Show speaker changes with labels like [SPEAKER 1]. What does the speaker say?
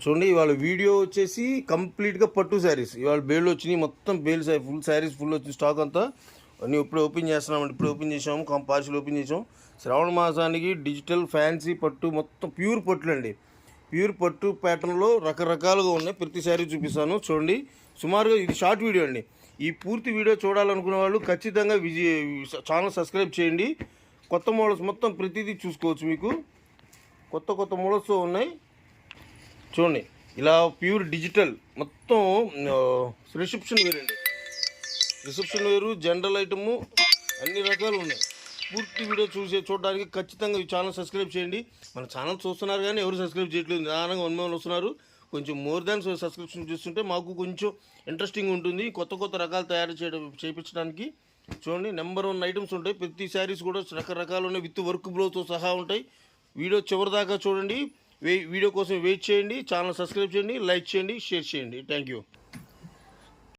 [SPEAKER 1] చూడండి ఇవాళ వీడియో వచ్చేసి కంప్లీట్గా పట్టు శారీస్. ఇవాళ బేళ్ళు వచ్చినాయి, మొత్తం బేల్ ఫుల్ శారీస్ ఫుల్ వచ్చింది స్టాక్ అంతా. అన్నీ ఇప్పుడు ఓపెన్ చేస్తున్నామండి, ఇప్పుడు ఓపెన్ చేసాము, పార్సిల్ ఓపెన్ చేసాము. శ్రావణ మాసానికి డిజిటల్ ఫ్యాన్సీ పట్టు మొత్తం ప్యూర్ పట్టులు అండి. ప్యూర్ పట్టు ప్యాటర్న్లో రకరకాలుగా ఉన్నాయి. ప్రతి శారీ చూపిస్తాను చూడండి. సుమారుగా ఇది షార్ట్ వీడియో అండి. ఈ పూర్తి వీడియో చూడాలనుకునే వాళ్ళు ఖచ్చితంగా ఛానల్ సబ్స్క్రైబ్ చేయండి. కొత్త మోడల్స్ మొత్తం ప్రతిదీ చూసుకోవచ్చు. మీకు కొత్త మోడల్స్ ఉన్నాయి చూడండి. ఇలా ప్యూర్ డిజిటల్ మొత్తం రిసెప్షన్ వేర్ అండి. రిసెప్షన్ వేరు, జనరల్ ఐటము అన్ని రకాలు ఉన్నాయి. పూర్తి వీడియో చూడడానికి ఖచ్చితంగా ఈ ఛానల్ సబ్స్క్రైబ్ చేయండి. మన ఛానల్ చూస్తున్నారు కానీ ఎవరు సబ్స్క్రైబ్ చేయట్లేదు. నిదానంగా 1 million వస్తున్నారు. కొంచెం మోర్ దాన్ సబ్స్క్రిప్షన్ చూస్తుంటే మాకు కొంచెం ఇంట్రెస్టింగ్ ఉంటుంది. కొత్త రకాలు తయారు చేయించడానికి. చూడండి, నెంబర్ 1 ఐటమ్స్ ఉంటాయి. ప్రతి శారీస్ కూడా రకరకాలు ఉన్నాయి, విత్ వర్క్ బ్లౌజ్తో సహా ఉంటాయి. వీడియో చివరి దాకా చూడండి. వీడియో కోసం వెయిట్ చేయండి. ఛానల్ సబ్స్క్రైబ్ చేయండి, లైక్ చేయండి, షేర్ చేయండి. Thank you.